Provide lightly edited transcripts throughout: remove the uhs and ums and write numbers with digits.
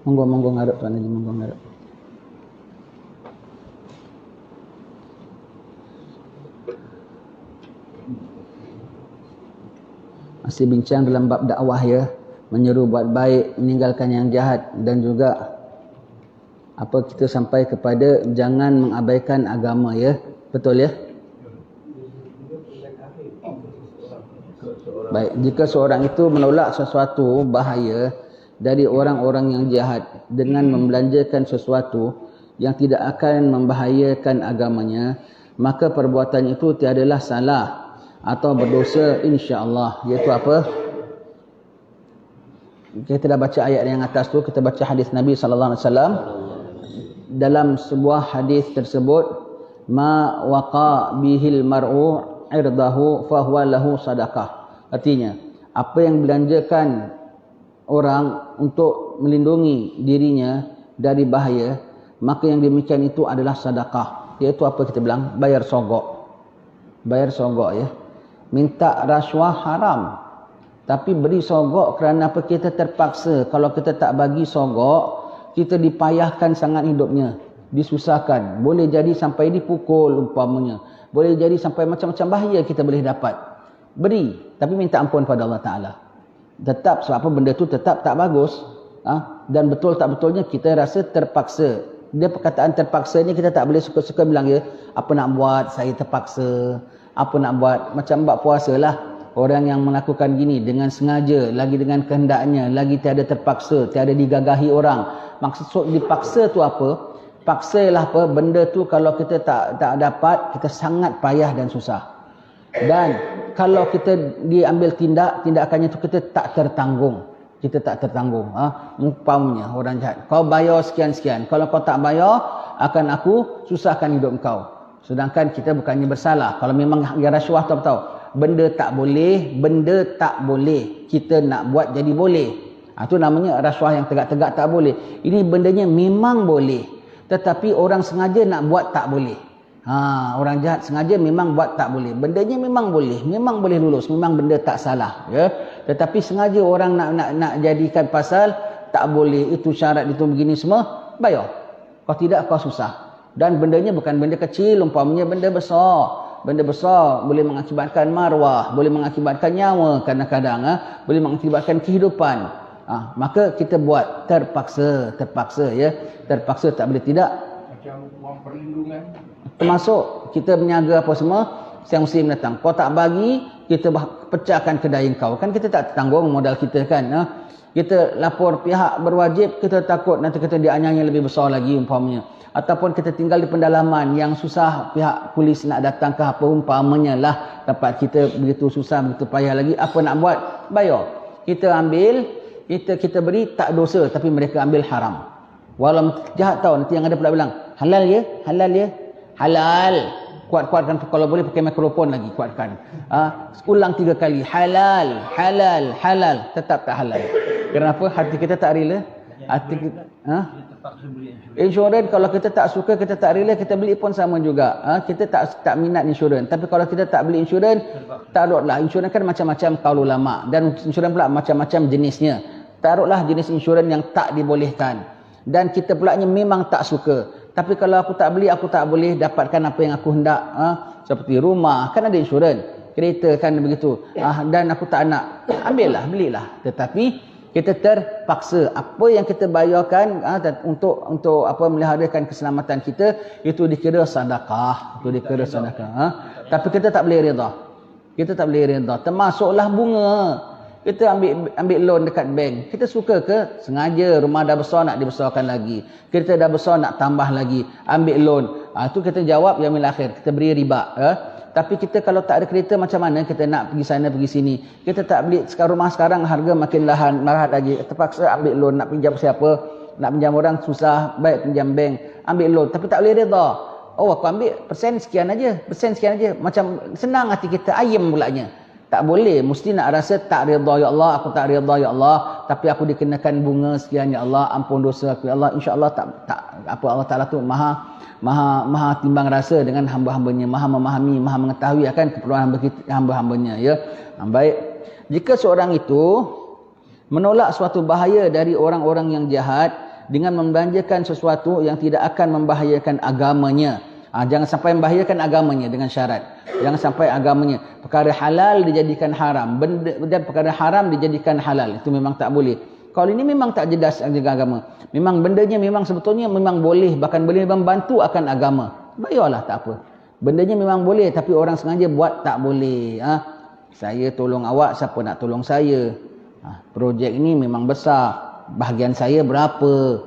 Monggo ngarep Tuan Haji, monggo ngarep. Masih bincang dalam bab dakwah ya, menyeru buat baik, meninggalkan yang jahat, dan juga apa kita sampai kepada jangan mengabaikan agama ya. Betul ya? Baik, jika seorang itu menolak sesuatu bahaya dari orang-orang yang jahat dengan membelanjakan sesuatu yang tidak akan membahayakan agamanya, maka perbuatan itu tiadalah salah atau berdosa insya-Allah. Iaitu apa? Kita dah baca ayat yang atas tu, kita baca hadis Nabi sallallahu alaihi wasallam. Dalam sebuah hadis tersebut, ma waqa bihil mar'u irdahu fahuwa lahu sadaqah. Artinya, apa yang belanjakan orang untuk melindungi dirinya dari bahaya, maka yang demikian itu adalah sedekah. Iaitu apa kita bilang? Bayar sogok. Bayar sogok ya. Minta rasuah haram. Tapi beri sogok kerana apa? Kita terpaksa. Kalau kita tak bagi sogok, kita dipayahkan sangat hidupnya. Disusahkan. Boleh jadi sampai dipukul umpamanya. Boleh jadi sampai macam-macam bahaya kita boleh dapat. Beri. Tapi minta ampun pada Allah Ta'ala. Tetap sebab apa benda tu tetap tak bagus. Dan betul tak betulnya kita rasa terpaksa. Dia perkataan terpaksa ni kita tak boleh suka-suka bilang ya, apa nak buat, saya terpaksa. Apa nak buat, macam buat puasa lah. Orang yang melakukan gini dengan sengaja, lagi dengan kehendaknya, lagi tiada terpaksa, tiada digagahi orang. Maksud dipaksa tu apa? Paksa ialah apa? Benda tu kalau kita tak dapat, kita sangat payah dan susah. Dan kalau kita diambil tindakannya tu kita tak tertanggung. Kita tak tertanggung. Umpamanya orang jahat, kau bayar sekian-sekian. Kalau kau tak bayar, akan aku susahkan hidup kau. Sedangkan kita bukannya bersalah. Kalau memang rasuah tahu-tahu, benda tak boleh. Kita nak buat jadi boleh. Itu namanya rasuah yang tegak-tegak tak boleh. Ini bendanya memang boleh. Tetapi orang sengaja nak buat tak boleh. Orang jahat sengaja memang buat tak boleh. Bendanya memang boleh lulus, memang benda tak salah ya. Tetapi sengaja orang nak jadikan pasal tak boleh, itu syarat itu begini semua, bayar. Kalau tidak kau susah. Dan bendanya bukan benda kecil, umpamanya benda besar. Benda besar boleh mengakibatkan maruah, boleh mengakibatkan nyawa kadang-kadang, boleh mengakibatkan kehidupan. Maka kita buat terpaksa ya. Terpaksa tak boleh tidak. Macam wang perlindungan. Termasuk kita berniaga apa semua, siang musim datang. Kau tak bagi, kita pecahkan kedai kau. Kan kita tak tanggung modal kita kan. Kita lapor pihak berwajib, kita takut nanti kita dianiaya lebih besar lagi umpamanya. Ataupun kita tinggal di pendalaman yang susah pihak polis nak datang ke apa umpamanya lah. Tempat kita begitu susah, begitu payah lagi. Apa nak buat? Bayar. Kita ambil, kita beri tak dosa, tapi mereka ambil haram. Walau jahat tahu, nanti yang ada pula bilang, halal ya. Kuatkan, kalau boleh pakai mikrofon lagi, kuatkan. Ulang 3 kali, halal. Tetap tak halal. Kenapa? Hati kita tak rela. Hati kita, insurans kalau kita tak suka, kita tak rela, kita beli pun sama juga. Kita tak minat insurans. Tapi kalau kita tak beli insurans, taruhlah. Insurans kan macam-macam kaul ulama. Dan insurans pula macam-macam jenisnya. Taruhlah jenis insurans yang tak dibolehkan. Dan kita pula memang tak suka. Tapi kalau aku tak beli, aku tak boleh dapatkan apa yang aku hendak. Seperti rumah, kan ada insurans. Kereta kan begitu. Dan aku tak nak. Ambillah, belilah. Tetapi kita terpaksa. Apa yang kita bayarkan untuk apa meliharakan keselamatan kita, itu dikira sedekah. Tapi kita tak boleh reda. Termasuklah bunga. Kita ambil loan dekat bank. Kita suka ke? Sengaja rumah dah besar nak dibesarkan lagi. Kereta dah besar nak tambah lagi. Ambil loan. Itu kita jawab yaumil akhir. Kita beri riba. Tapi kita kalau tak ada kereta macam mana kita nak pergi sana pergi sini. Kita tak beli rumah sekarang harga makin lahat lagi. Terpaksa ambil loan, nak pinjam siapa? Nak pinjam orang susah, baik pinjam bank. Ambil loan tapi tak boleh reda. Aku ambil persen sekian aja. Macam senang hati kita, ayam pulanya. Tak boleh, mesti nak rasa tak reda ya Allah, aku tak reda ya Allah, tapi aku dikenakan bunga sekian ya Allah, ampun dosa aku ya Allah. Insya-Allah Allah Taala tu maha timbang rasa dengan hamba-hambanya, maha memahami, maha mengetahui akan keperluan hamba-hambanya ya. Baik. Jika seorang itu menolak suatu bahaya dari orang-orang yang jahat dengan membelanjakan sesuatu yang tidak akan membahayakan agamanya. Jangan sampai membahayakan agamanya dengan syarat. Jangan sampai agamanya. Perkara halal dijadikan haram. Dan perkara haram dijadikan halal. Itu memang tak boleh. Kalau ini memang tak jelas dengan agama. Memang bendanya memang sebetulnya memang boleh. Bahkan boleh membantu akan agama. Bayarlah, tak apa. Bendanya memang boleh. Tapi orang sengaja buat tak boleh. Saya tolong awak, siapa nak tolong saya? Projek ini memang besar. Bahagian saya berapa?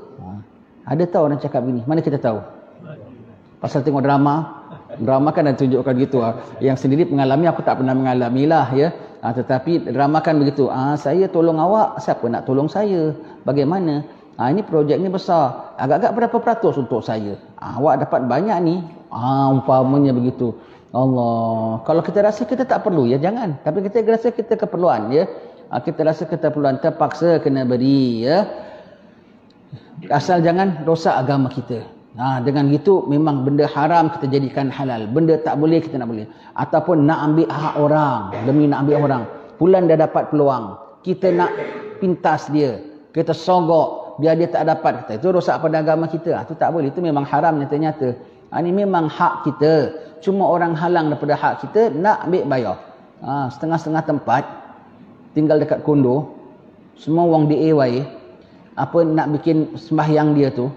Ada tahu orang cakap begini? Mana kita tahu? Pasal tengok drama. Drama kan ada tunjukkan gitu. Yang sendiri mengalami, aku tak pernah mengalami lah ya. Tetapi drama kan begitu. Saya tolong awak, siapa nak tolong saya? Bagaimana? Ini projek ni besar. Agak-agak berapa peratus untuk saya? Awak dapat banyak ni. Umpamanya begitu. Allah. Kalau kita rasa kita tak perlu, ya jangan. Tapi kita rasa kita keperluan, ya. Kita rasa kita keperluan, terpaksa kena beri, ya. Asal jangan rosak agama kita. Dengan gitu memang benda haram kita jadikan halal. Benda tak boleh kita nak boleh. Ataupun nak ambil hak orang. Demi nak ambil orang. Pulan dah dapat peluang. Kita nak pintas dia. Kita sogok biar dia tak dapat. Itu rosak pada agama kita. Itu tak boleh. Itu memang haram nyata-nyata. Ini memang hak kita. Cuma orang halang daripada hak kita nak ambil bayar. Setengah-setengah tempat tinggal dekat kondo. Semua orang DIY. Apa nak bikin sembahyang dia tu.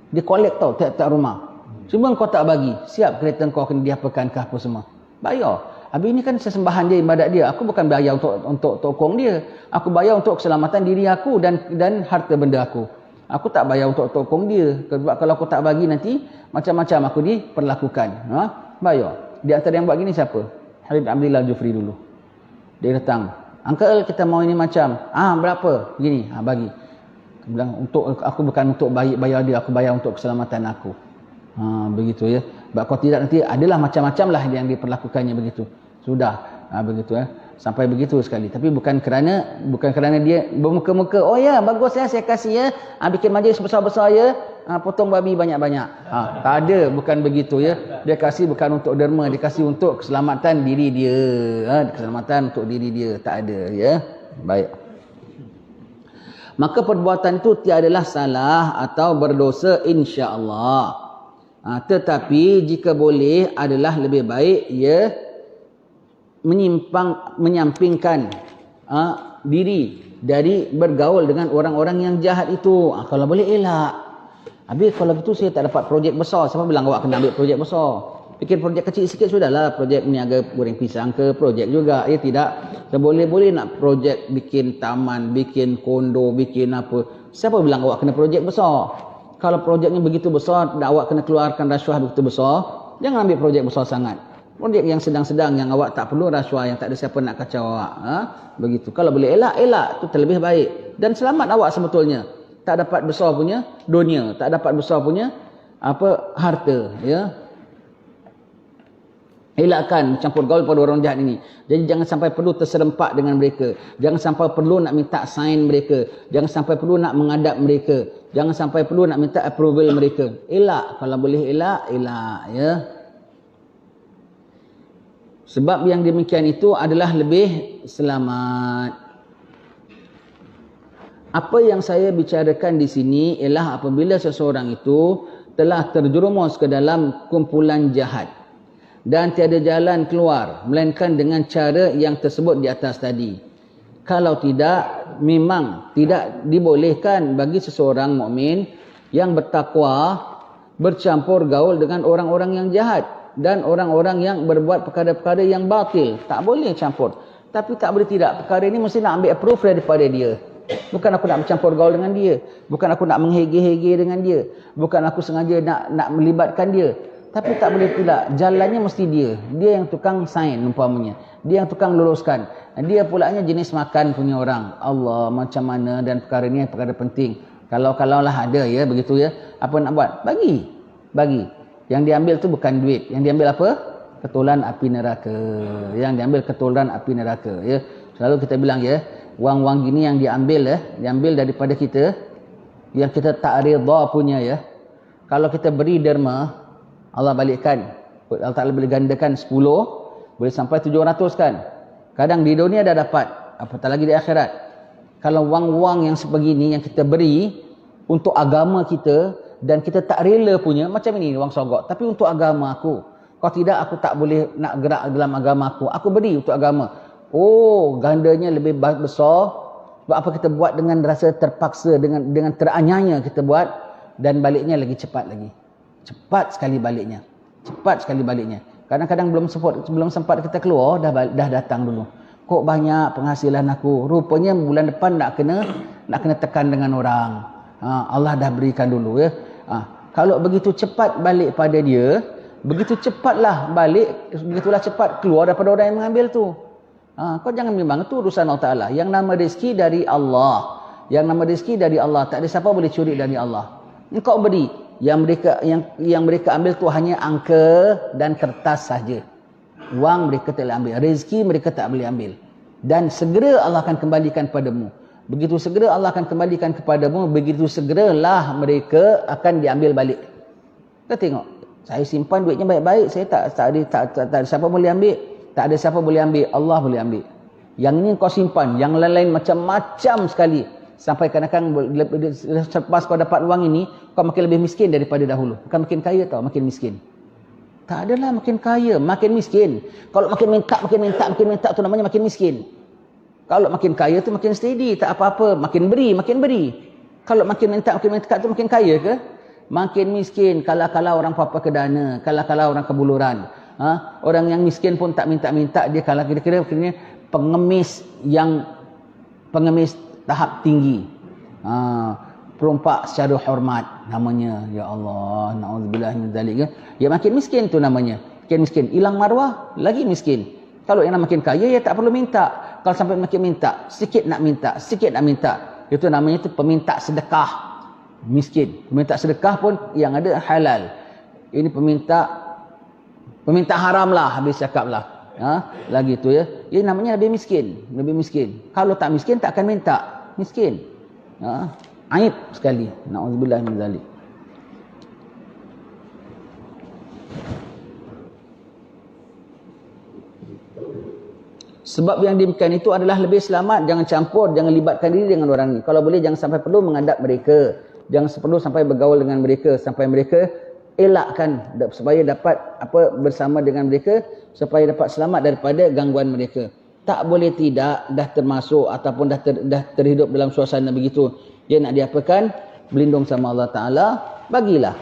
Dia collect tau tiap-tiap rumah. Cuma kau tak bagi. Siap kereta kau kena diapakan ke apa semua. Bayar. Habis ini kan sesembahan dia, ibadat dia. Aku bukan bayar untuk tokong dia. Aku bayar untuk keselamatan diri aku dan harta benda aku. Aku tak bayar untuk tokong dia. Sebab kalau aku tak bagi nanti, macam-macam aku diperlakukan. Bayar. Di antara yang buat gini siapa? Habib Abdillah Jufri dulu. Dia datang. Uncle, kita mau ini macam. Berapa? Gini. Bagi. Bilang, aku bukan untuk bayar dia, aku bayar untuk keselamatan aku. Begitu ya. Sebab kalau tidak nanti adalah macam-macam lah yang diperlakukannya begitu. Sudah. Begitu ya. Sampai begitu sekali. Tapi bukan kerana dia bermuka-muka, oh ya bagus ya saya kasih ya. Bikin majlis besar-besar ya. Potong babi banyak-banyak. Tak ada, bukan begitu ya. Dia kasih bukan untuk derma, dia kasih untuk keselamatan diri dia. Keselamatan untuk diri dia. Tak ada ya. Baik. Maka perbuatan itu tiadalah salah atau berdosa insya-Allah. Tetapi jika boleh adalah lebih baik ia menyampingkan diri dari bergaul dengan orang-orang yang jahat itu. Kalau boleh elak. Habis kalau begitu saya tak dapat projek besar. Siapa bilang awak kena ambil projek besar? Fikir projek kecil sikit sudahlah. Projek meniaga goreng pisang ke projek juga. Ya tidak. Boleh-boleh nak projek bikin taman, bikin kondo, bikin apa. Siapa bilang awak kena projek besar? Kalau projeknya begitu besar, awak kena keluarkan rasuah begitu besar, jangan ambil projek besar sangat. Projek yang sedang-sedang, yang awak tak perlu rasuah, yang tak ada siapa nak kacau awak. Begitu. Kalau boleh elak, itu terlebih baik. Dan selamat awak sebetulnya. Tak dapat besar punya dunia, tak dapat besar punya harta, ya. Elakkan campur gaul pada orang jahat ini. Jadi jangan sampai perlu terserempak dengan mereka. Jangan sampai perlu nak minta sign mereka. Jangan sampai perlu nak mengadap mereka. Jangan sampai perlu nak minta approval mereka. Elak. Kalau boleh elak, ya. Sebab yang demikian itu adalah lebih selamat. Apa yang saya bicarakan di sini ialah apabila seseorang itu telah terjerumus ke dalam kumpulan jahat dan tiada jalan keluar melainkan dengan cara yang tersebut di atas tadi. Kalau tidak, memang tidak dibolehkan bagi seseorang mukmin yang bertakwa bercampur gaul dengan orang-orang yang jahat dan orang-orang yang berbuat perkara-perkara yang batil. Tak boleh campur. Tapi tak boleh tidak. Perkara ini mesti nak ambil approve daripada dia. Bukan aku nak bercampur gaul dengan dia. Bukan aku nak menghege-hege dengan dia. Bukan aku sengaja nak melibatkan dia. Tapi tak boleh tidak. Jalannya mesti dia. Dia yang tukang sign umpamanya. Dia yang tukang luluskan. Dia pulaknya jenis makan punya orang. Allah, macam mana dan perkara ni perkara penting. Kalau lah ada ya begitu ya. Apa nak buat? Bagi. Yang diambil tu bukan duit. Yang diambil apa? Ketulan api neraka. Yang diambil ketulan api neraka ya. Selalu kita bilang ya, wang-wang gini yang diambil ya, diambil daripada kita yang kita tak redha punya ya. Kalau kita beri derma, Allah balikkan. Allah Ta'ala boleh gandakan 10, boleh sampai 700 kan. Kadang di dunia dah dapat, apatah lagi di akhirat. Kalau wang-wang yang sebegini yang kita beri, untuk agama kita, dan kita tak rela punya, macam ini wang sogok, tapi untuk agama aku. Kalau tidak, aku tak boleh nak gerak dalam agama aku beri untuk agama. Oh, gandanya lebih besar. Sebab apa kita buat dengan rasa terpaksa, dengan teranyanya kita buat, dan baliknya lagi cepat lagi. Cepat sekali baliknya. Kadang-kadang belum sempat kita keluar, dah datang dulu. Kok banyak penghasilan aku. Rupanya bulan depan nak kena tekan dengan orang. Allah dah berikan dulu ya. Kalau begitu cepat balik pada dia, begitu cepatlah balik, begitulah cepat keluar daripada orang yang mengambil tu. Kau jangan bimbang, itu urusan Allah Ta'ala. Yang nama rezeki dari Allah. Tak ada siapa boleh curi dari Allah. Engkau beri. Yang mereka ambil tu hanya angka dan kertas saja. Wang mereka tak boleh ambil, rezeki mereka tak boleh ambil. Dan segera Allah akan kembalikan padamu. Begitu segera Allah akan kembalikan kepadamu, begitu segeralah mereka akan diambil balik. Kita tengok, saya simpan duitnya baik-baik, saya tak ada siapa boleh ambil. Tak ada siapa boleh ambil, Allah boleh ambil. Yang ini kau simpan, yang lain-lain macam-macam sekali. Sampai kadang-kadang lepas kau dapat wang ini, kau makin lebih miskin daripada dahulu. Bukan makin kaya tau, makin miskin. Tak adalah makin kaya, makin miskin. Kalau makin minta tu namanya makin miskin. Kalau makin kaya tu makin steady, tak apa-apa, makin beri. Kalau makin minta tu makin kaya ke? Makin miskin, kala-kala orang papa kedana, kala-kala orang kebuluran. Orang yang miskin pun tak minta-minta, dia kalau kira-kira pengemis tahap tinggi. Perompak secara hormat namanya. Ya Allah, na'udzubillah min zalik. Ya makin miskin tu namanya. Makin miskin, hilang maruah, lagi miskin. Kalau yang makin kaya, ya tak perlu minta. Kalau sampai makin minta, sikit nak minta. Itu namanya tu peminta sedekah. Miskin. Peminta sedekah pun yang ada halal. Ini peminta haram lah, habis cakap lah. Lagi tu ya. Ini namanya lebih miskin. Kalau tak miskin, tak akan minta. Miskin. Aib sekali. Na'udzubillah min zalik. Sebab yang demikian itu adalah lebih selamat. Jangan campur, jangan libatkan diri dengan orang ni. Kalau boleh jangan sampai perlu menghadap mereka. Jangan perlu sampai bergaul dengan mereka. Sampai mereka elakkan supaya dapat bersama dengan mereka. Supaya dapat selamat daripada gangguan mereka. Tak boleh tidak, dah termasuk ataupun dah terhidup dalam suasana begitu. Dia nak diapakan? Berlindung sama Allah Ta'ala. Bagilah.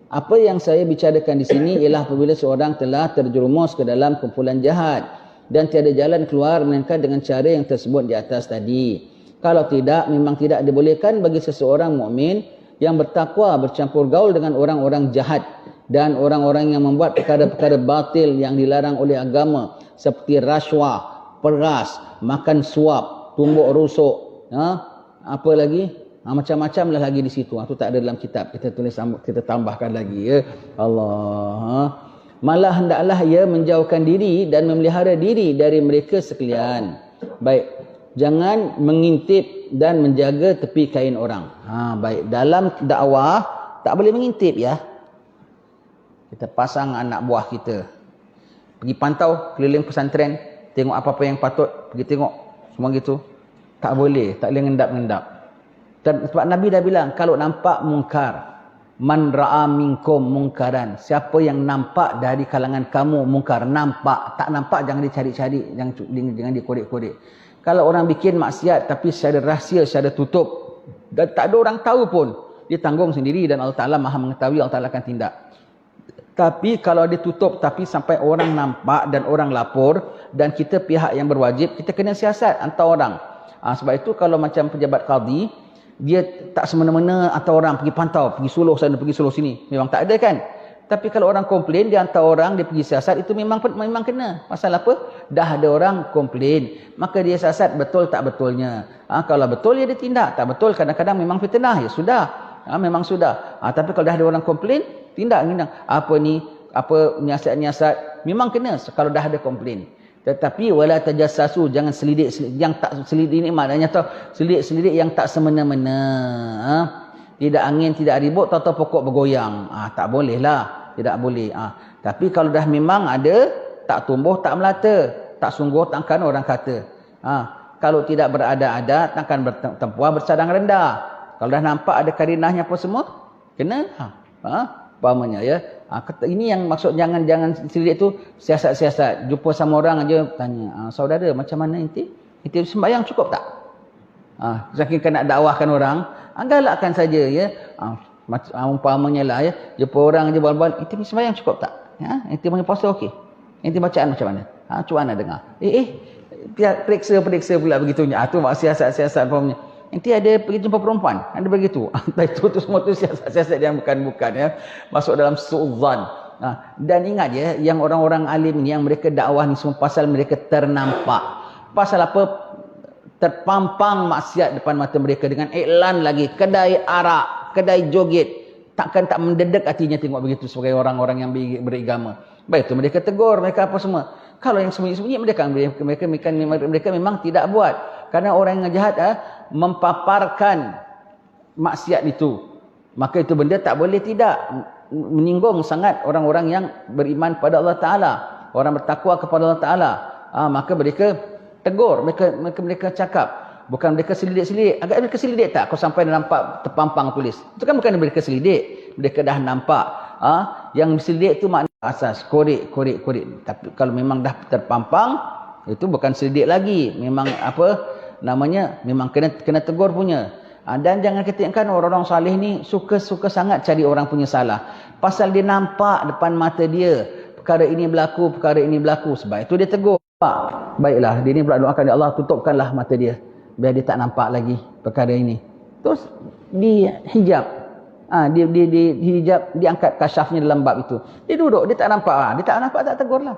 Apa yang saya bicarakan di sini ialah apabila seorang telah terjerumus ke dalam kumpulan jahat. Dan tiada jalan keluar melainkan dengan cara yang tersebut di atas tadi. Kalau tidak, memang tidak dibolehkan bagi seseorang mukmin yang bertakwa bercampur gaul dengan orang-orang jahat dan orang-orang yang membuat perkara-perkara batil yang dilarang oleh agama seperti rasuah, peras, makan suap, tumbuk rusuk, apa lagi? Macam-macam lah lagi di situ. Itu tak ada dalam kitab. Kita tambahkan lagi ya. Allah. Malah hendaklah ia menjauhkan diri dan memelihara diri dari mereka sekalian. Baik. Jangan mengintip dan menjaga tepi kain orang. Baik. Dalam dakwah tak boleh mengintip ya. Kita pasang anak buah kita. Pergi pantau keliling pesantren, tengok apa-apa yang patut, pergi tengok semua gitu. Tak boleh ngendap-ngendap. Sebab Nabi dah bilang, kalau nampak mungkar, man ra'a minkum mungkaran, siapa yang nampak dari kalangan kamu mungkar, nampak, tak nampak jangan dicari-cari, jangan dikorek-korek. Kalau orang bikin maksiat tapi secara rahsia, secara tutup dan tak ada orang tahu pun, dia tanggung sendiri dan Allah Ta'ala Maha mengetahui, Allah Ta'ala akan tindak. Tapi kalau ditutup tapi sampai orang nampak dan orang lapor dan kita pihak yang berwajib, kita kena siasat hantar orang. Sebab itu kalau macam pejabat qadi, dia tak semena-mena atau orang pergi pantau, pergi suluh sana, pergi suluh sini. Memang tak ada kan? Tapi kalau orang komplain, dia hantar orang, dia pergi siasat, itu memang kena. Pasal apa? Dah ada orang komplain. Maka dia siasat betul tak betulnya. Kalau betul, dia tindak. Tak betul, kadang-kadang memang fitnah. Ya sudah. Memang sudah. Tapi kalau dah ada orang komplain, tindak. Apa ni? Apa nyiasat-nyiasat? Memang kena kalau dah ada komplain. Tetapi wala tajassasu, jangan selidik yang tak selidik ini maknanya selidik yang tak semena-mena. Tidak angin, tidak ribut, tahu pokok bergoyang. Tak boleh lah, tidak boleh. Tapi kalau dah memang ada, tak tumbuh, tak melata, tak sungguh, takkan orang kata. Kalau tidak berada-ada, takkan bertempuah bersadang rendah. Kalau dah nampak ada karinahnya apa semua, kena. Umpamanya ya. Ini yang maksud jangan selidik tu siasat-siasat. Jumpa sama orang aja tanya, saudara macam mana inti? Inti sembahyang cukup tak? Saking nak dakwahkan orang, galakkan saja ya. Umpamanya lah ya, jumpa orang aja bal-bal, inti sembahyang cukup tak? Inti punya puasa okey. Inti bacaan macam mana? Cuba anda dengar. Periksa pula begitunya. Tu siasat-siasat umpamanya. Nanti ada pergi jumpa perempuan, ada begitu. Itu semua tu siasat-siasat yang bukan ya. Masuk dalam su'udzan. Dan ingat ya, yang orang-orang alim ni, yang mereka dakwah ni semua pasal mereka ternampak. Pasal apa? Terpampang maksiat depan mata mereka dengan iklan lagi. Kedai arak, kedai joget. Takkan tak mendedak hatinya tengok begitu sebagai orang-orang yang beragama. Baik tu mereka tegur, mereka apa semua. Kalau yang sembunyi-sembunyi mereka memang tidak buat. Karena orang yang jahat mempaparkan maksiat itu. Maka itu benda tak boleh tidak menyinggung sangat orang-orang yang beriman pada Allah Ta'ala. Orang bertakwa kepada Allah Ta'ala. Maka mereka tegur, mereka cakap. Bukan mereka selidik-selidik. Agak mereka selidik tak? Kau sampai nampak terpampang tulis. Itu kan bukan mereka selidik. Mereka dah nampak. Yang selidik itu makna asas. Korek. Tapi kalau memang dah terpampang, itu bukan selidik lagi. Memang memang kena tegur punya. Dan jangan katakan orang-orang salih ni suka sangat cari orang punya salah. Pasal dia nampak depan mata dia. Perkara ini berlaku. Sebab itu dia tegur. Baiklah, dia ni pula doakan ya Allah, tutupkanlah mata dia. Biar dia tak nampak lagi perkara ini. Terus di hijab. Dia hijab, diangkat kasyafnya dalam bab itu. Dia duduk, dia tak nampak. Dia tak nampak, tak tegurlah.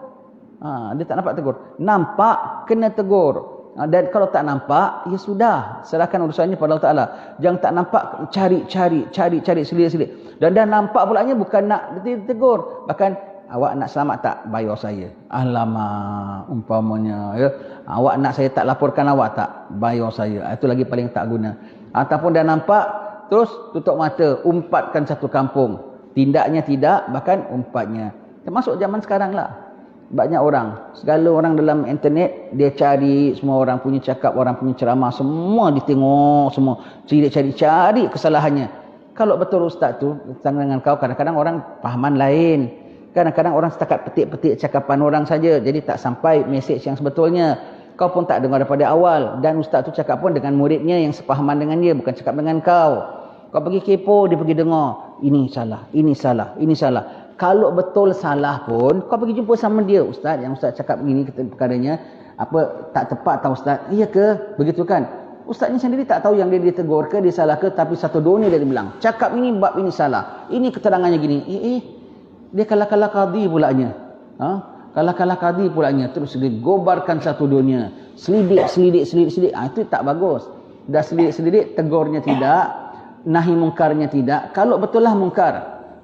Dia tak nampak tegur. Nampak, kena tegur. Dan kalau tak nampak, ya sudah. Serahkan urusannya pada Allah Ta'ala. Jangan tak nampak, cari, selit. Dan dah nampak pulanya bukan nak ditegur. Bahkan, awak nak selamat tak? Bayar saya. Alamak, umpamanya. Ya. Awak nak saya tak laporkan awak tak? Bayar saya. Itu lagi paling tak guna. Ataupun dah nampak, terus tutup mata, umpatkan satu kampung. Tindaknya tidak, bahkan umpatnya. Termasuk zaman sekarang lah. Banyak orang, segala orang dalam internet, dia cari semua orang punya cakap, orang punya ceramah, semua ditengok, semua. Cari kesalahannya. Kalau betul ustaz tu, dengan kau, kadang-kadang orang fahaman lain. Kadang-kadang orang setakat petik-petik cakapan orang saja. Jadi tak sampai mesej yang sebetulnya. Kau pun tak dengar daripada awal. Dan ustaz tu cakap pun dengan muridnya yang sepahaman dengan dia. Bukan cakap dengan kau. Kau pergi kepo, dia pergi dengar. Ini salah. Kalau betul salah pun, kau pergi jumpa sama dia. Ustaz, yang ustaz cakap begini perkaranya. Tak tepat tau ustaz. Iya ke? Begitu kan? Ustaz ni sendiri tak tahu yang dia ditegur ke, dia salah ke. Tapi satu dunia dia bilang. Cakap ini, bab ini salah. Ini keterangannya gini. Dia kalah-kalah qadi pulanya. Kalah-kalah qadi pulanya. Terus dia gobarkan satu dunia. Selidik. Itu tak bagus. Dah selidik, tegurnya tidak. Nahi mungkarnya tidak. Kalau betul lah mungkar,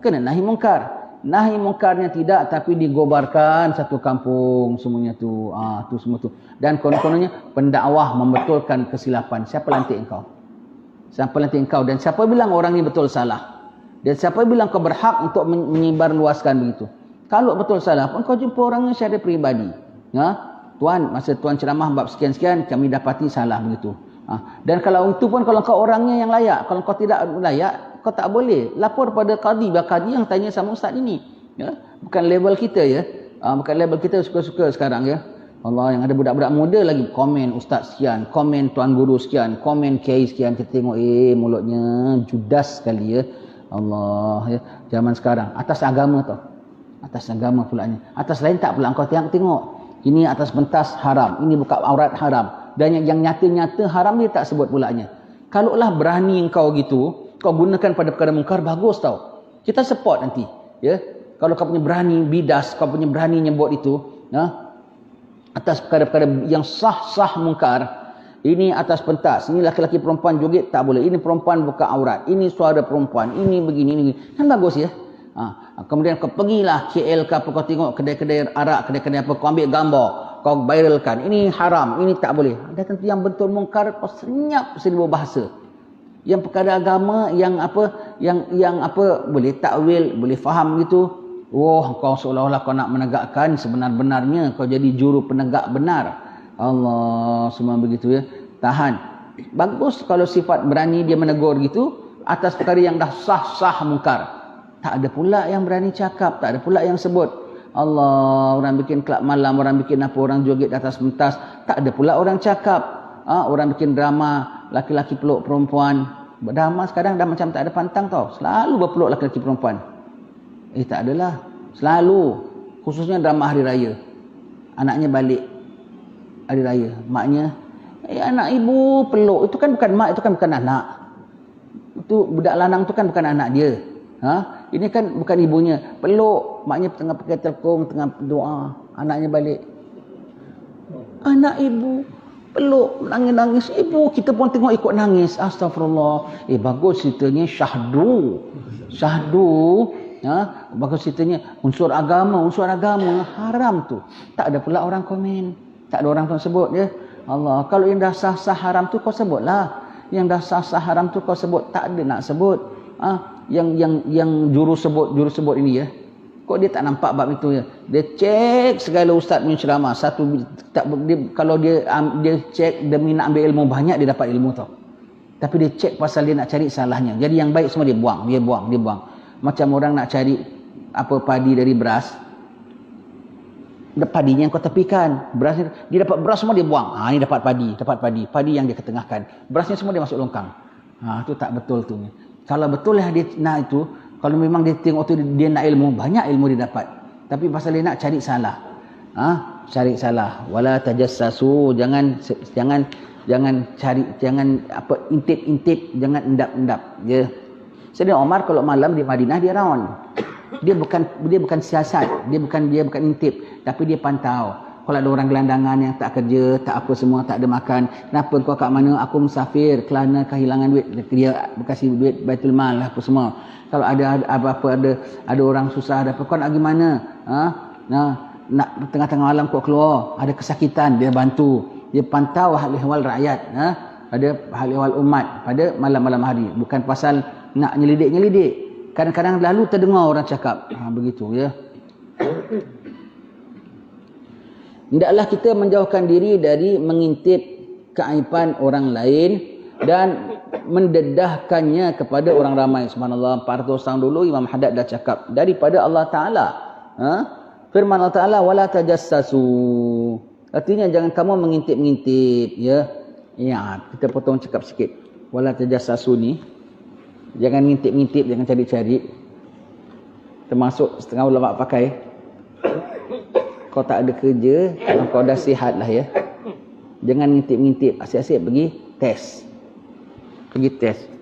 kena nahi mungkar. Nahi mungkarnya tidak, tapi digobarkan satu kampung semuanya tu. Tu semua tu. Dan konon-kononnya pendakwah membetulkan kesilapan. Siapa lantik engkau? Dan siapa bilang orang ni betul salah? Dan siapa bilang kau berhak untuk menyebar luaskan begitu? Kalau betul salah pun kau jumpa orangnya secara peribadi. Tuan, masa tuan ceramah bab sekian-sekian, kami dapati salah begitu. Dan kalau itu pun kalau kau orangnya yang layak. Kalau kau tidak layak, kau tak boleh lapor pada qadi. Biar qadi yang tanya sama ustaz ini. Bukan level kita ya. Bukan level kita suka-suka sekarang ya. Allah, yang ada budak-budak muda lagi komen ustaz sekian, komen tuan guru sekian, komen kiai sekian. Kita tengok mulutnya judas sekali ya. Allah ya. Zaman sekarang atas agama tau. Atas agama pulanya. Atas lain tak pula kau tengok. Ini atas pentas haram, ini buka aurat haram. Dan yang nyata-nyata haram dia tak sebut pulanya. Kalaulah berani engkau gitu, kau gunakan pada perkara mungkar, bagus tau. Kita support nanti. Ya. Kalau kau punya berani bidas, kau punya berani nyebut itu, atas perkara-perkara yang sah mungkar. Ini atas pentas, ini laki-laki perempuan joget tak boleh. Ini perempuan buka aurat, ini suara perempuan, ini begini. Kan bagus ya. Kemudian kau pergilah KL ke apa, kau tengok kedai-kedai arak, kedai-kedai apa, kau ambil gambar, kau viralkan. Ini haram, ini tak boleh. Ada tentu yang betul mungkar, kau senyap seribu bahasa. Yang perkara agama yang boleh takwil, boleh faham gitu. Kau seolah-olah kau nak menegakkan sebenar-benarnya, kau jadi juru penegak benar. Allah, semua begitu ya. Tahan. bagus kalau sifat berani dia menegur gitu atas perkara yang dah sah-sah mungkar. Tak ada pula yang berani cakap, tak ada pula yang sebut Allah, orang bikin kelab malam, orang bikin apa, orang joget atas pentas, tak ada pula orang cakap. Orang bikin drama, laki-laki peluk perempuan. Drama sekarang dah macam tak ada pantang tau, selalu berpeluk laki-laki perempuan. Tak adalah, selalu, khususnya drama hari raya. Anaknya balik hari raya, maknya anak ibu peluk, itu kan bukan mak, itu kan bukan anak. Itu budak lanang tu kan bukan anak dia. Ini kan bukan ibunya. Peluk, maknya tengah pakai telkung, tengah doa, anaknya balik. Anak ibu peluk, nangis-nangis. Ibu, kita pun tengok ikut nangis. Astagfirullah. Bagus ceritanya, syahdu. Bagus ceritanya, unsur agama haram tu. Tak ada pula orang komen. Tak ada orang pun sebut ya. Allah, kalau yang dah sah-sah haram tu kau sebutlah. Yang dah sah-sah haram tu kau sebut. Tak ada nak sebut. Yang juru sebut ini ya. Kok dia tak nampak bab itu ya. Dia cek segala ustaz punya ceramah. Kalau dia cek demi nak ambil ilmu banyak, dia dapat ilmu tau. Tapi dia cek pasal dia nak cari salahnya. Jadi yang baik semua dia buang. Macam orang nak cari padi dari beras. Padinya yang kau tepikan, berasnya dia dapat beras semua dia buang. Ini dapat padi yang dia ketengahkan. Berasnya semua dia masuk longkang. Itu tak betul tu. Kalau betul lah dia nak itu, kalau memang dia tengok tu dia nak ilmu, banyak ilmu dia dapat. Tapi pasal dia nak cari salah. Cari salah. Wala tajassasu, jangan cari, jangan intip-intip, jangan endap-endap ya. Sayyidina Umar kalau malam di Madinah dia raun. Dia bukan siasat, dia bukan intip, tapi dia pantau. Kalau ada orang gelandangan yang tak kerja, tak apa semua, tak ada makan, kenapa kau kat mana? Aku musafir kerana kehilangan duit. Dia kasih duit Baitul Mal apa semua. Kalau ada apa-apa, ada orang susah, ada apa, kau nak pergi mana? Nak tengah-tengah malam kau keluar, ada kesakitan, dia bantu. Dia pantau hal ehwal rakyat, ada hal ehwal umat pada malam-malam hari. Bukan pasal nak nyelidik. Kadang-kadang lalu terdengar orang cakap begitu ya. Hendaklah kita menjauhkan diri dari mengintip keaiban orang lain dan mendedahkannya kepada orang ramai. Subhanallah, 400 tahun dulu Imam Haddad dah cakap daripada Allah Ta'ala. Firman Allah Ta'ala, wala tajassasu. Artinya jangan kamu mengintip-ngintip ya. Kita potong cakap sikit. Wala tajassasu ni, jangan ngintip-ngintip, jangan cari-cari. Termasuk setengah ulama pakai, kau tak ada kerja, kau dah sihat lah ya. Jangan ngintip-ngintip, asyik-asyik pergi test.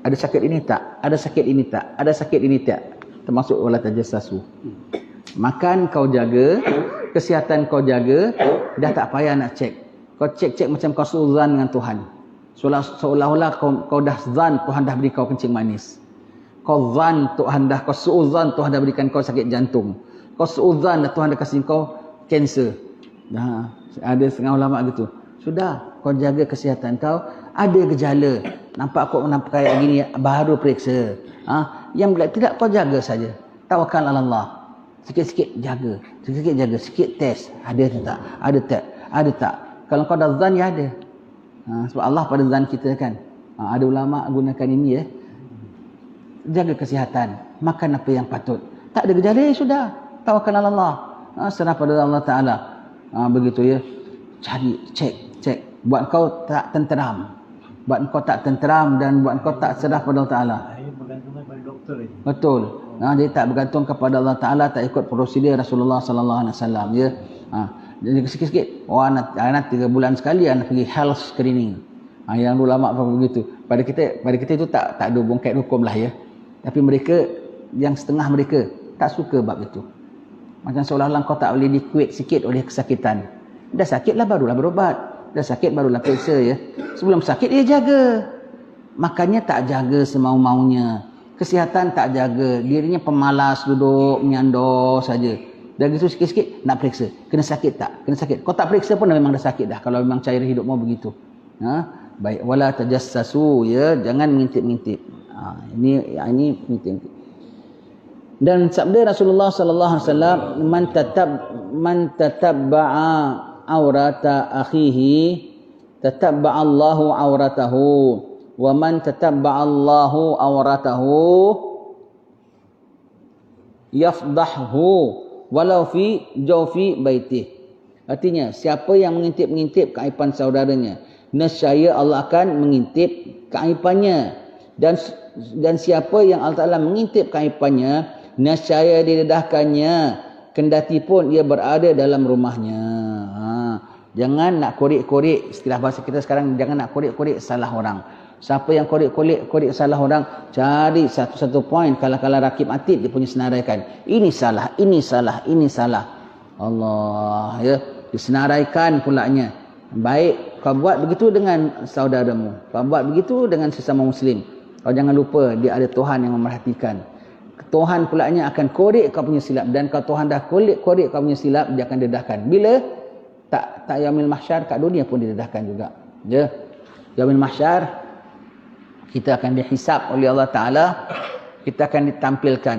Ada sakit ini tak? Ada sakit ini tak? Ada sakit ini tak? Termasuk wala tajassasu. Makan kau jaga, kesihatan kau jaga, dah tak payah nak cek. Kau cek macam kau suuzan dengan Tuhan. Seolah-olah kau dah zan Tuhan dah beri kau kencing manis. Kau zan Tuhan dah, kau suuzan Tuhan dah berikan kau sakit jantung. Kau suuzan dah Tuhan dah kasih kau kanser. Ada setengah ulama gitu. Sudah, kau jaga kesihatan kau. Ada gejala, nampak kau kayak gini, baru periksa. Yang tidak, kau jaga saja. Tawakal ala Allah. Sikit-sikit jaga, sikit test. Ada tak? Ada tak? Kalau kau dah zan, ya ada. Sebab Allah pada zan kita kan. Ada ulama gunakan ini ya. Jaga kesihatan, makan apa yang patut. Tak ada gejala, sudah. Tawakal ala Allah. Serah pada Allah Ta'ala. Begitu ya. Cari, cek. Buat kau tak tenteram. Dan buat kau tak serah pada Allah Ta'ala. Bergantung pada doktor ini. Betul. Dia tak bergantung kepada Allah Ta'ala, tak ikut prosedur Rasulullah Sallallahu Alaihi Wasallam ya. Jadi sikit-sikit. Anak 3 bulan sekali anak pergi health screening. Yang ulama pun begitu. Pada kita itu tak ada bongkait hukum lah ya. Tapi mereka, yang setengah mereka tak suka bab itu. Macam seolah-olah kau tak boleh dikuit sikit oleh kesakitan. Dah sakit lah barulah berubat. Dah sakit barulah periksa ya. Sebelum sakit dia jaga. Makannya tak jaga semau-maunya. Kesihatan tak jaga. Dirinya pemalas, duduk menyandor saja. Dah gitu sikit-sikit nak periksa. Kena sakit tak? Kena sakit. Kau tak periksa pun memang dah sakit dah. Kalau memang cair hidupmu begitu. Baik, wala tajassasu ya, jangan mengintip-ngintip. Ini penting. Dan sabda Rasulullah sallallahu alaihi wasallam, man tatabba'a aurata akhihi tatabba'allahu auratahu wa man tatabba'allahu auratahu yafdahhu walau fi jawfi baitih. Artinya siapa yang mengintip-ngintip keaiban saudaranya, nescaya Allah akan mengintip keaibannya. Dan siapa yang Allah Ta'ala mengintip keaibannya, nescaya didedahkannya kendati pun ia berada dalam rumahnya. Jangan nak korek-korek, istilah bahasa kita sekarang, jangan nak korek-korek salah orang. Siapa yang korek salah orang, cari satu-satu poin. Kalau rakib atid dia punya senaraikan. Ini salah, ini salah, ini salah. Allah, ya, disenaraikan pulanya. Baik, kau buat begitu dengan saudaramu, kau buat begitu dengan sesama muslim. Kau jangan lupa dia ada Tuhan yang memerhatikan. Tuhan pulanya akan korek kau punya silap, dan kalau Tuhan dah korek kau punya silap, dia akan dedahkan. Bila tak yaumil mahsyar, kat dunia pun didedahkan juga. Ya. Yaumil mahsyar kita akan dihisap oleh Allah Ta'ala, kita akan ditampilkan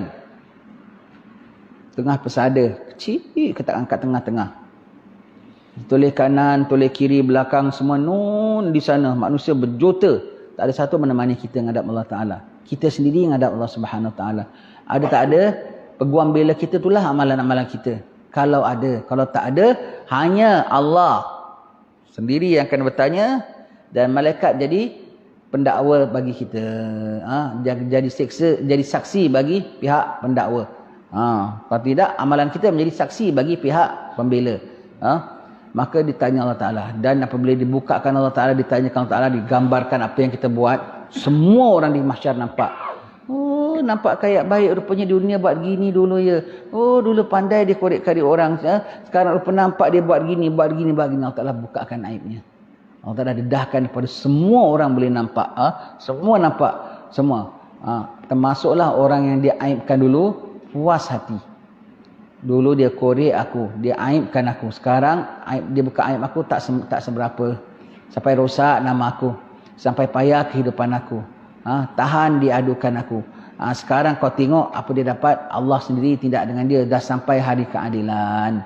tengah pesada kecil, kita angkat tengah-tengah, toleh kanan, toleh kiri, belakang, semua nun di sana, manusia berjuta, tak ada satu menemani kita menghadap Allah Ta'ala. Kita sendiri menghadap Allah Subhanahu Wa Ta'ala. Ada tak ada, peguam bela kita itulah amalan-amalan kita. Kalau ada, kalau tak ada, hanya Allah sendiri yang akan bertanya, dan malaikat jadi pendakwa bagi kita, jadi saksi bagi pihak pendakwa. Kalau tidak, amalan kita menjadi saksi bagi pihak pembela. Maka ditanya Allah Ta'ala, dan apabila dibukakan Allah Ta'ala, ditanyakan Allah Ta'ala, digambarkan apa yang kita buat, semua orang di mahsyar nampak. Oh, nampak kayak baik rupanya di dunia buat gini dulu ya. Oh, dulu pandai dia korek-korek orang, sekarang rupa nampak dia buat gini. Allah Ta'ala bukakan aibnya. Allah Ta'ala dedahkan kepada semua orang boleh nampak. Semua nampak. Semua. Termasuklah orang yang dia aibkan dulu, puas hati. Dulu dia korek aku, dia aibkan aku. Sekarang dia buka aib aku tak seberapa. Sampai rosak nama aku. Sampai payah kehidupan aku. Tahan diadukan aku. Sekarang kau tengok apa dia dapat. Allah sendiri tidak dengan dia. Dah sampai hari keadilan.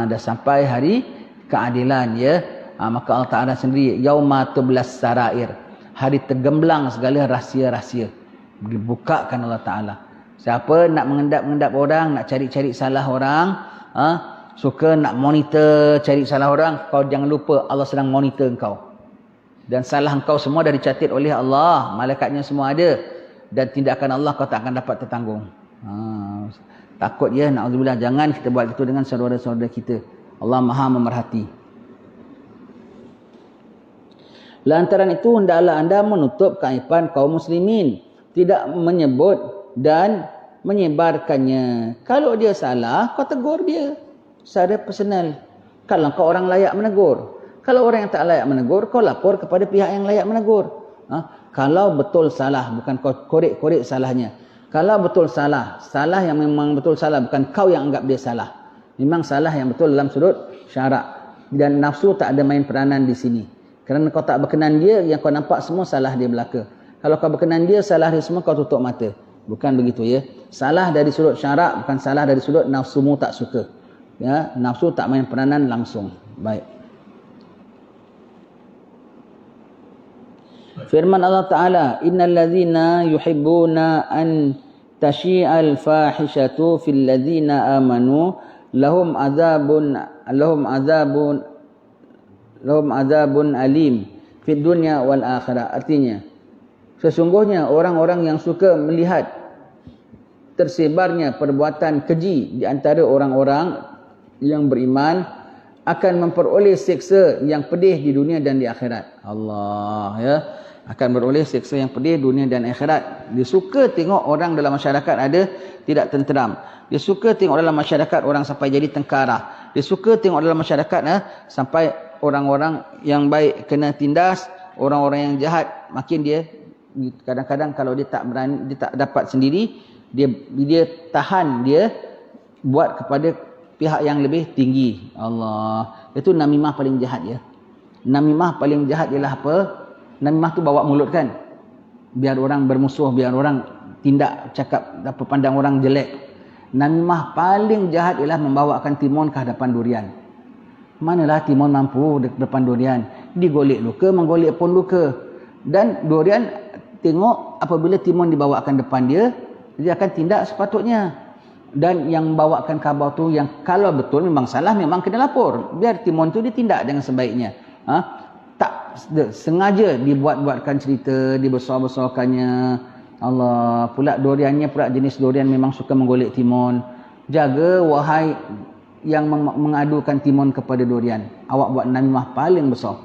Dah sampai hari keadilan, ya. Maka Allah Ta'ala sendiri, yauma tublas sarair, hari tergemblang segala rahsia-rahsia, dibukakan Allah Ta'ala. Siapa nak mengendap-endap orang, nak cari-cari salah orang, suka nak monitor cari salah orang, kau jangan lupa Allah sedang monitor engkau. Dan salah engkau semua dah dicatat oleh Allah, malaikatnya semua ada, dan tindakan Allah kau tak akan dapat tertanggung. Takut ya, na'udzubillah, jangan kita buat itu dengan saudara-saudara kita. Allah Maha memerhati. Lantaran itu hendaklah anda menutup keaiban kaum muslimin, tidak menyebut dan menyebarkannya. Kalau dia salah, kau tegur dia secara personal. Kalau kau orang layak menegur. Kalau orang yang tak layak menegur, kau lapor kepada pihak yang layak menegur. Kalau betul salah, bukan kau korek-korek salahnya. Kalau betul salah, salah yang memang betul salah, bukan kau yang anggap dia salah. Memang salah yang betul dalam sudut syarak. Dan nafsu tak ada main peranan di sini. Kerana kau tak berkenan dia, yang kau nampak semua salah dia belaka. Kalau kau berkenan dia, salah dia semua kau tutup mata. Bukan begitu, ya. Salah dari sudut syarak, bukan salah dari sudut nafsumu tak suka. Ya, nafsu tak main peranan langsung. Baik. Firman Allah Ta'ala, innal ladzina yuhibbuna an tashi'al fahishatu fil ladzina amanu lahum azabun alim fid dunya wal akhirah. Artinya, sesungguhnya orang-orang yang suka melihat tersebarnya perbuatan keji di antara orang-orang yang beriman akan memperoleh siksa yang pedih di dunia dan di akhirat. Allah, ya, akan beroleh siksa yang pedih dunia dan akhirat. Dia suka tengok orang dalam masyarakat ada tidak tenteram. Dia suka tengok dalam masyarakat orang sampai jadi tengkarah. Dia suka tengok dalam masyarakat sampai orang-orang yang baik kena tindas, orang-orang yang jahat makin dia kadang-kadang kalau dia tak berani, dia tak dapat sendiri, dia tahan, dia buat kepada pihak yang lebih tinggi. Allah, itu namimah paling jahat, ya. Namimah paling jahat ialah apa? Namimah tu bawa mulut kan, biar orang bermusuh, biar orang tindak cakap apa, pandang orang jelek. Namimah paling jahat ialah membawakan timun ke hadapan durian. Manalah timun mampu depan durian. digolek luka, menggolek pun luka. Dan durian tengok apabila timun dibawakan depan dia akan tindak sepatutnya. Dan yang membawakan khabar tu yang kalau betul memang salah, memang kena lapor. Biar timun tu ditindak dengan sebaiknya. Tak sengaja dibuat-buatkan cerita, dibesar-besarkannya. Allah, pula duriannya pula jenis durian memang suka menggolek timun. Jaga wahai yang mengadukan timun kepada durian. Awak buat namimah paling besar.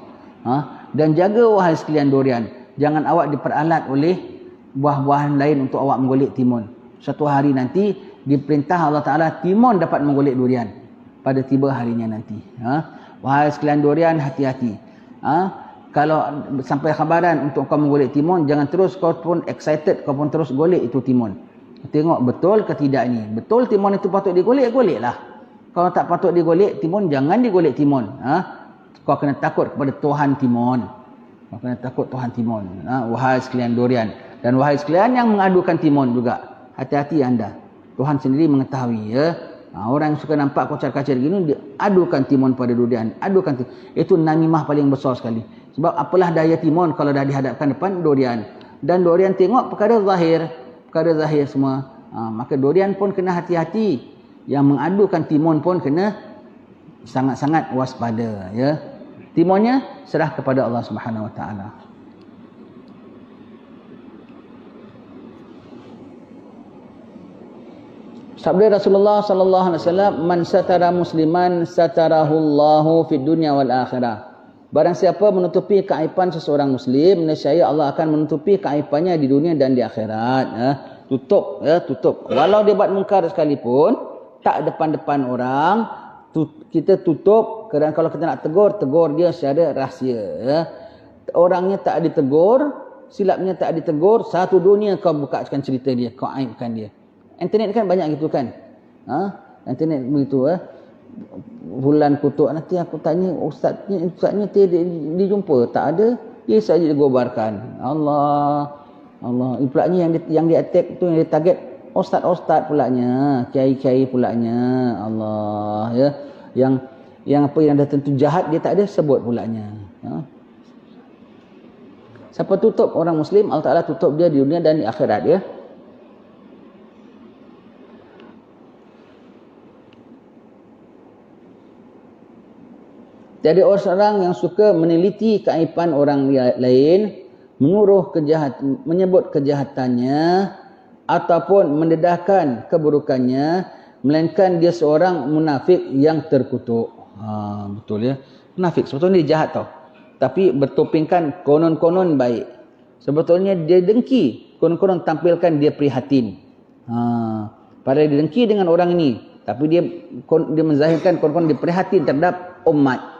Dan jaga wahai sekalian durian, jangan awak diperalat oleh buah-buahan lain untuk awak menggolek timun. Satu hari nanti diperintah Allah Ta'ala timun dapat menggolek durian pada tiba harinya nanti. Wahai sekalian durian, hati-hati. Kalau sampai khabaran untuk kau menggolek timun, jangan terus kau pun excited, kau pun terus golek itu timun. Tengok betul ke tidak ni. Betul timun itu patut digolek, goleklah. Kalau tak patut digolek timun, jangan digolek timun. Kau kena takut kepada Tuhan timun. Kau kena takut Tuhan timun. Wahai sekalian durian. Dan wahai sekalian yang mengadukan timun juga, hati-hati anda. Tuhan sendiri mengetahui ya. Orang yang suka nampak kocar-kacir gini, dia adukan timun pada durian. Adukan timun. Itu namimah paling besar sekali. Sebab apalah daya timun kalau dah dihadapkan depan durian. Dan durian tengok perkara zahir semua. Maka durian pun kena hati-hati. Yang mengadukan timun pun kena sangat-sangat waspada ya. Timunnya serah kepada Allah Subhanahu Wa Taala. Sabda Rasulullah sallallahu alaihi wasallam, "Man satara musliman satarahu Allahu fid dunya wal akhirah." Barang siapa menutupi keaiban seseorang muslim, nescaya Allah akan menutupi keaibannya di dunia dan di akhirat. Tutup ya, tutup. Walau dia buat mungkar sekalipun, tak depan-depan orang, kita tutup. Kerana kalau kita nak tegur dia secara rahsia ya. Orangnya tak ditegur, silapnya tak ditegur, satu dunia kau bukakan cerita dia, kau aibkan dia. Internet kan banyak gitu kan. Internet begitu bulan kutuk, nanti aku tanya ustaznya dijumpa, tak ada, dia saja digobarkan. Allah. Pulaknya yang dia attack tu, yang dia target ustaz pulaknya, kiai-kiai pulaknya. Allah ya. Yang apa yang dah tentu jahat dia tak ada sebut pulaknya. Siapa tutup orang muslim, Allah Taala tutup dia di dunia dan di akhirat ya. Jadi orang yang suka meneliti keaiban orang lain, menyebut kejahatannya ataupun mendedahkan keburukannya, melainkan dia seorang munafik yang terkutuk. Betul ya. Munafik sebetulnya dia jahat tau. Tapi bertopengkan konon-konon baik. Sebetulnya dia dengki, konon-konon tampilkan dia prihatin. Padahal dia dengki dengan orang ini, tapi dia menzahirkan konon-konon dia prihatin terhadap umat.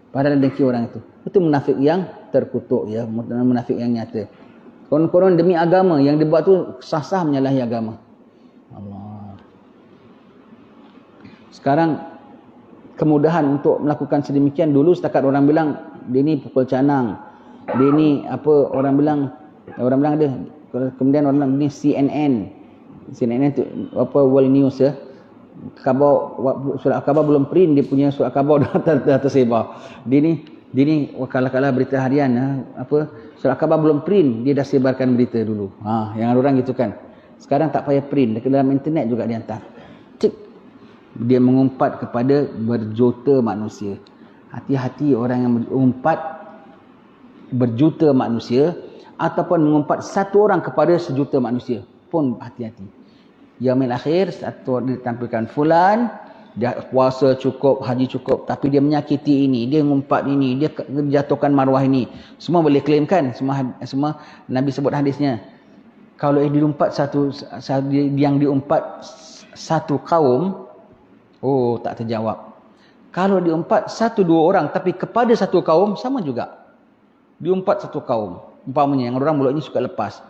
Padahal dengki orang itu. Itu munafik yang terkutuk ya, munafik yang nyata. Konon-konon demi agama, yang dibuat tu sah-sah menyalahi agama. Allah. Sekarang kemudahan untuk melakukan sedemikian. Dulu setakat orang bilang dia ni pukul canang, dia ni apa, orang bilang ada. Kemudian orang bilang ni CNN tu apa, World News ya. Surat khabar belum print, dia punya surat khabar dah tersebar. Dia ni kala-kala berita harian surat khabar belum print, dia dah sebarkan berita dulu. Yang orang gitu kan. Sekarang tak payah print, dekat dalam internet juga dia hantar. Cik. Dia mengumpat kepada berjuta manusia. Hati-hati orang yang mengumpat berjuta manusia ataupun mengumpat satu orang kepada sejuta manusia. Pun hati-hati. Yaumil akhir, satu ditampilkan fulan, dia puasa cukup, haji cukup, tapi dia menyakiti ini, dia ngumpat ini, dia jatuhkan maruah ini. Semua boleh claim kan? Semua Nabi sebut hadisnya. Kalau diumpat yang diumpat satu kaum, tak terjawab. Kalau diumpat satu dua orang tapi kepada satu kaum, sama juga. Diumpat satu kaum, umpamanya yang orang mulutnya suka lepas.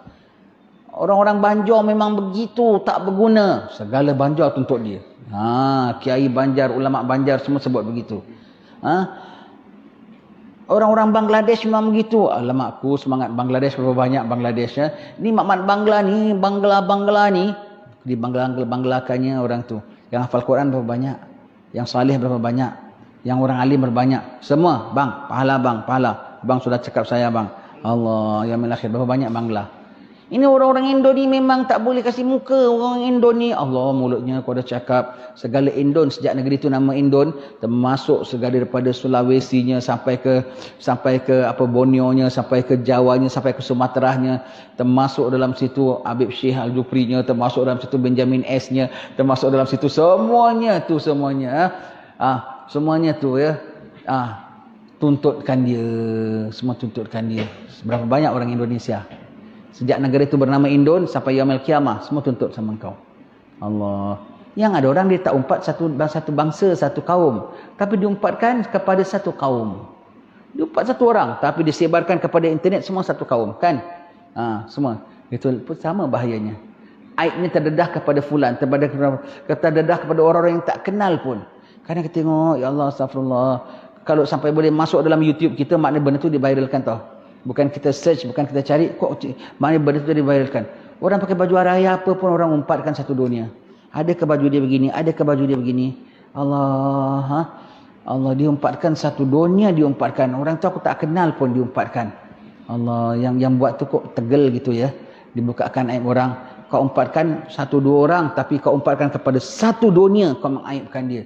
Orang-orang Banjar memang begitu, tak berguna. Segala Banjar tuntut dia. Kiai Banjar, ulama Banjar semua sebut begitu. Orang-orang Bangladesh memang begitu. Alamak, aku semangat Bangladesh berapa banyak Bangladesh ya. Ni makmat Bangla ni, Bangla ni. Di Bangla-Banglakannya orang tu. Yang hafal Quran berapa banyak? Yang salih berapa banyak? Yang orang alim berbanyak. Semua, bang, pahala. Bang sudah cakap saya bang. Allah, ya akhir berapa banyak banglah. Ini orang-orang Indo ni memang tak boleh kasih muka. Orang Indo ni, Allah mulutnya kau dah cakap. Segala Indon, sejak negeri itu nama Indon, termasuk segala daripada Sulawesinya sampai ke apa Borneo-nya, sampai ke Jawanya, sampai ke Sumateranya, termasuk dalam situ Habib Syekh Al-Jufrinya, termasuk dalam situ Benjamin S-nya, termasuk dalam situ semuanya tu semuanya. Semuanya tu ya. Tuntutkan dia, semua tuntutkan dia. Berapa banyak orang Indonesia? Sejak negara itu bernama Indon sampai yaumil kiamah, semua tuntut sama kau. Allah. Yang ada orang dia tak umpat satu bangsa, satu kaum, tapi diumpatkan kepada satu kaum. Diumpat satu orang, tapi disebarkan kepada internet semua satu kaum, kan? Semua. Itu pun sama bahayanya. Aibnya terdedah kepada fulan, terdedah kepada orang-orang yang tak kenal pun. Kadang kita tengok, ya Allah, astagfirullah. Kalau sampai boleh masuk dalam YouTube kita, maknanya benda tu diviralkan tau. Bukan kita search, bukan kita cari, kok maknanya benda tu diviralkan. Orang pakai baju raya apa pun orang umpatkan satu dunia. Adakah baju dia begini, adakah baju dia begini. Allah, Allah diumpatkan satu dunia, diumpatkan. Orang tu aku tak kenal pun diumpatkan. Allah, yang buat tu kok tegel gitu ya. Dibukakan aib orang. Kau umpatkan satu dua orang, tapi kau umpatkan kepada satu dunia, kau mengaibkan dia.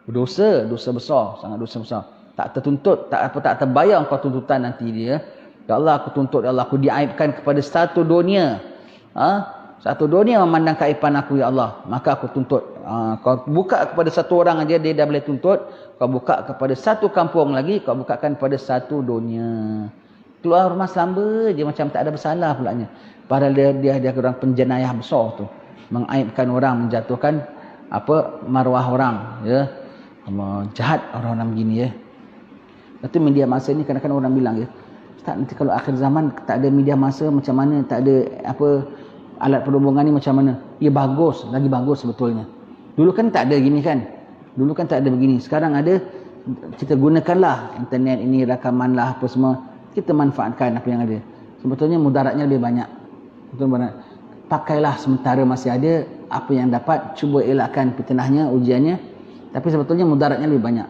Dosa besar, sangat dosa besar. Tak tertuntut, tak terbayar kau tuntutan nanti dia. Ya Allah, aku tuntut, ya Allah, aku diaibkan kepada satu dunia. Satu dunia memandang keaiban aku, ya Allah. Maka aku tuntut. Kau buka kepada satu orang aja dia dah boleh tuntut. Kau buka kepada satu kampung lagi, kau bukakan kepada satu dunia. Keluar rumah selamba je macam tak ada bersalah pulanya. Padahal dia orang penjenayah besar tu. Mengaibkan orang, menjatuhkan maruah orang, ya. Allah, jahat orang-orang begini ya. Itu media masa ni kadang-kadang orang bilang ya, Ustaz, nanti kalau akhir zaman tak ada media masa macam mana, tak ada alat perhubungan ni macam mana? Ya bagus, lagi bagus sebetulnya. Dulu kan tak ada gini kan. Dulu kan tak ada begini. Sekarang ada, kita gunakanlah internet ini, rakaman lah apa semua. Kita manfaatkan apa yang ada. Sebetulnya mudaratnya lebih banyak. Betul banget. Pakailah sementara masih ada apa yang dapat, cuba elakkan fitnahnya, ujiannya. Tapi sebetulnya mudaratnya lebih banyak.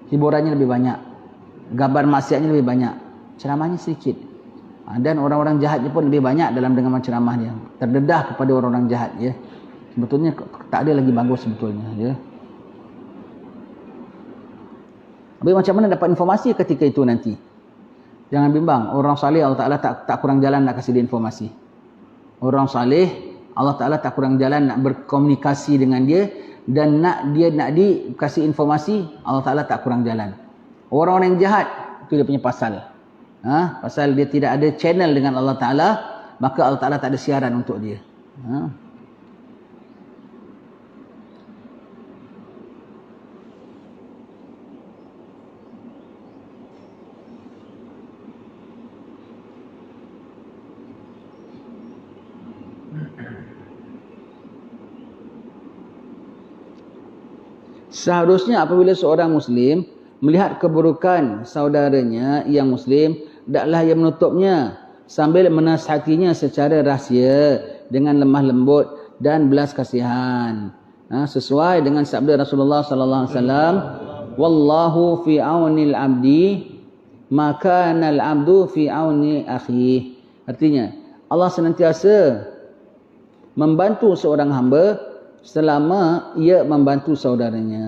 Hiburannya lebih banyak. Gambar maksiatnya lebih banyak. Ceramahnya sedikit. Dan orang-orang jahatnya pun lebih banyak dalam dengaman ceramahnya. Terdedah kepada orang-orang jahat ya. Sebetulnya tak ada lagi bagus sebetulnya ya. Habis macam mana dapat informasi ketika itu nanti? Jangan bimbang, orang saleh Allah Taala tak kurang jalan nak kasih dia informasi. Orang saleh Allah Taala tak kurang jalan nak berkomunikasi dengan dia, dan nak dikasih informasi, Allah Taala tak kurang jalan. Orang-orang yang jahat itu dia punya pasal. Pasal dia tidak ada channel dengan Allah Taala, maka Allah Taala tak ada siaran untuk dia. Seharusnya apabila seorang Muslim melihat keburukan saudaranya yang Muslim, hendaklah ia menutupnya sambil menasihatinya secara rahsia dengan lemah lembut dan belas kasihan. Sesuai dengan sabda Rasulullah sallallahu alaihi wasallam, wallahu fi aunil abdi maka nal abdu fi auni akhi. Artinya Allah senantiasa membantu seorang hamba selama ia membantu saudaranya.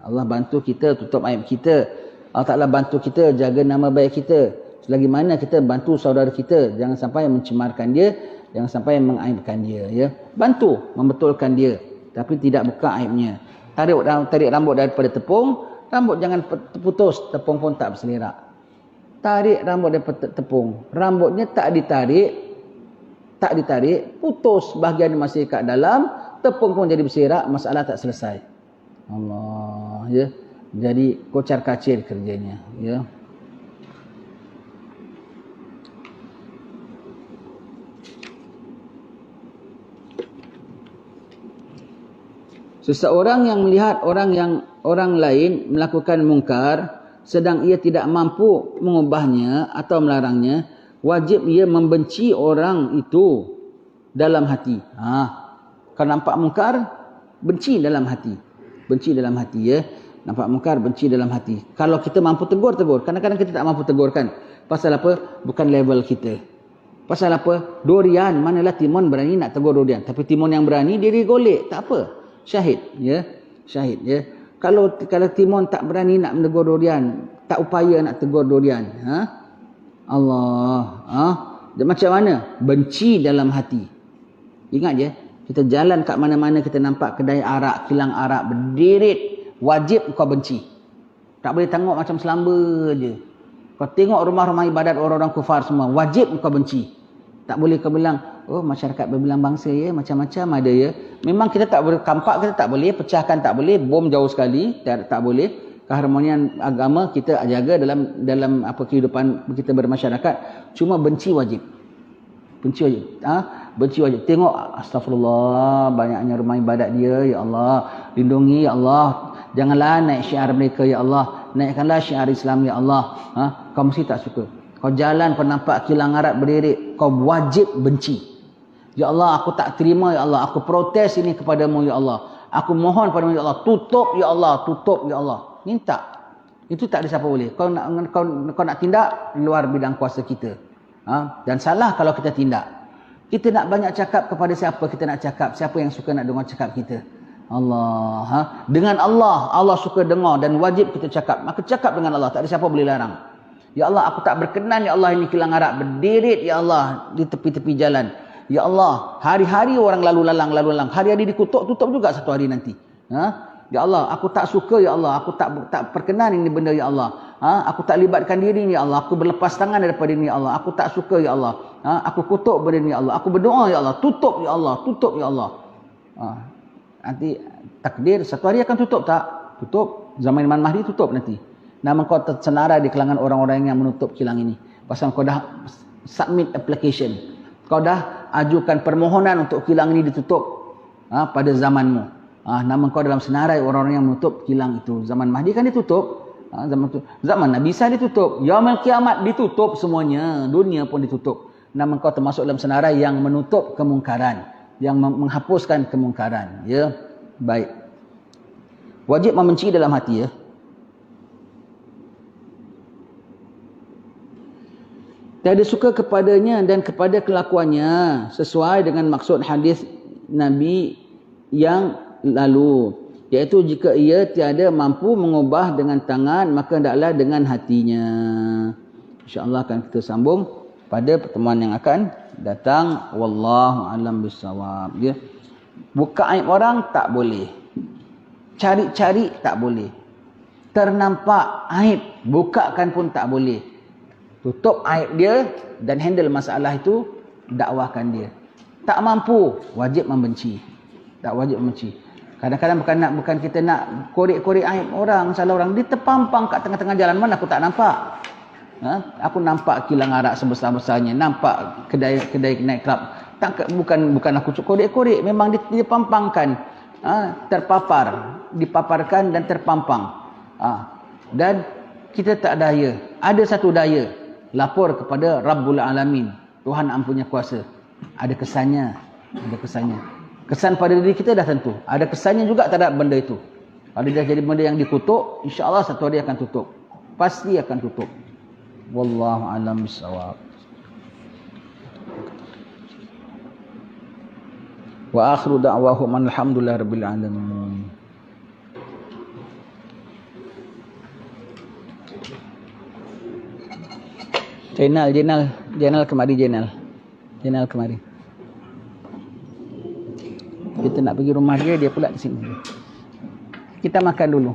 Allah bantu kita tutup aib kita. Allah Ta'ala bantu kita jaga nama baik kita. Selagi mana kita bantu saudara kita, jangan sampai mencemarkan dia, jangan sampai mengaibkan dia ya. Bantu membetulkan dia, tapi tidak buka aibnya. Tarik rambut daripada tepung, rambut jangan terputus, tepung pun tak berselerak. Tarik rambut daripada tepung, rambutnya tak ditarik, putus bahagian masih kat dalam, tepung pun jadi berselerak, masalah tak selesai. Allah ya. Jadi kocar kacir kerjanya ya. Seseorang yang melihat orang lain melakukan mungkar sedang ia tidak mampu mengubahnya atau melarangnya, wajib ia membenci orang itu dalam hati. Kalau nampak mungkar, benci dalam hati. Benci dalam hati ya. Nampak mungkar, benci dalam hati. Kalau kita mampu tegur. Kadang-kadang kita tak mampu tegur kan. Pasal apa? Bukan level kita. Pasal apa? Durian, manalah timun berani nak tegur durian. Tapi timun yang berani, dia digolek. Tak apa. Syahid. Ya. Syahid. Ya. Kalau timun tak berani nak menegur durian, tak upaya nak tegur durian. Allah. Macam mana? Benci dalam hati. Ingat je. Kita jalan kat mana-mana, kita nampak kedai arak, kilang arak berderet. Wajib kau benci. Tak boleh tengok macam selamba je. Kau tengok rumah-rumah ibadat orang-orang kufar semua, wajib kau benci. Tak boleh kau bilang, oh masyarakat berbilang bangsa ya, macam-macam ada ya. Memang kita tak boleh campak, kita tak boleh pecahkan, tak boleh bom jauh sekali, tak boleh. Keharmonian agama kita jaga dalam apa kehidupan kita bermasyarakat. Cuma benci wajib. Benci wajib. Benci wajib. Tengok, astagfirullah, banyaknya rumah ibadat dia, ya Allah, lindungi ya Allah. Janganlah naik syiar mereka ya Allah. Naikkanlah syiar Islam ya Allah. Kau mesti tak suka. Kau jalan, kau nampak kilang arak berderet, kau wajib benci. Ya Allah, aku tak terima ya Allah. Aku protes ini kepadamu ya Allah. Aku mohon padamu ya Allah. Tutup ya Allah. Tutup ya Allah. Minta. Itu tak ada siapa boleh. Kau nak tindak luar bidang kuasa kita. Dan salah kalau kita tindak. Kita nak banyak cakap kepada siapa kita nak cakap. Siapa yang suka nak dengar cakap kita. Allah. Dengan Allah suka dengar dan wajib kita cakap. Maka cakap dengan Allah. Tak ada siapa boleh larang. Ya Allah, aku tak berkenan ya Allah ini kilang arak berderet ya Allah di tepi-tepi jalan. Ya Allah, hari-hari orang lalu lalang. Hari-hari dikutuk, tutup juga satu hari nanti. Ya Allah, aku tak suka ya Allah. Aku tak perkenan ini benda ya Allah. Aku tak libatkan diri ni ya Allah. Aku berlepas tangan daripada ini ya Allah. Aku tak suka ya Allah. Aku kutuk benda ni ya Allah. Aku berdoa ya Allah. Tutup ya Allah. Tutup ya Allah. Nanti takdir satu hari akan tutup tak? Tutup. Zaman Imam Mahdi tutup nanti. Nama kau tersenarai di kalangan orang-orang yang menutup kilang ini. Pasal kau dah submit application. Kau dah ajukan permohonan untuk kilang ini ditutup pada zamanmu. Nama kau dalam senarai orang-orang yang menutup kilang itu. Zaman Mahdi kan ditutup. Zaman Nabi Isa ditutup. Yaumul Kiamat ditutup semuanya. Dunia pun ditutup. Nama kau termasuk dalam senarai yang menutup kemungkaran. Yang menghapuskan kemungkaran. Ya, baik. Wajib membenci dalam hati ya. Tiada suka kepadanya dan kepada kelakuannya sesuai dengan maksud hadis Nabi yang lalu, iaitu jika ia tiada mampu mengubah dengan tangan maka hendaklah dengan hatinya. InsyaAllah akan kita sambung pada pertemuan yang akan datang. Wallahu a'lam bissawab. Ya. Buka aib orang tak boleh. Cari-cari tak boleh. Ternampak aib bukakan pun tak boleh. Tutup aib dia dan handle masalah itu, dakwahkan dia. Tak mampu, wajib membenci. Tak wajib membenci. Kadang-kadang bukan kita nak korek-korek aib orang, salah orang. Dia terpampang kat tengah-tengah jalan, mana aku tak nampak. Aku nampak kilang arak sebesar-besarnya, nampak kedai night club. Bukan aku korek-korek, memang dia pampangkan. Terpapar, dipaparkan dan terpampang. Dan kita tak daya. Ada satu daya. Lapor kepada Rabbul Alamin, Tuhan Ampunya Kuasa. Ada kesannya. Ada kesannya. Kesan pada diri kita dah tentu. Ada kesannya juga terhadap benda itu. Kalau dia jadi benda yang dikutuk, insya-Allah satu hari akan tutup. Pasti akan tutup. Wallahu a'lam bissawab. Wa akhiru da'wahum alhamdulillahirabbil alamin. Jenal kemari Jenal kemari. Kita nak pergi rumah dia pula di sini. Kita makan dulu.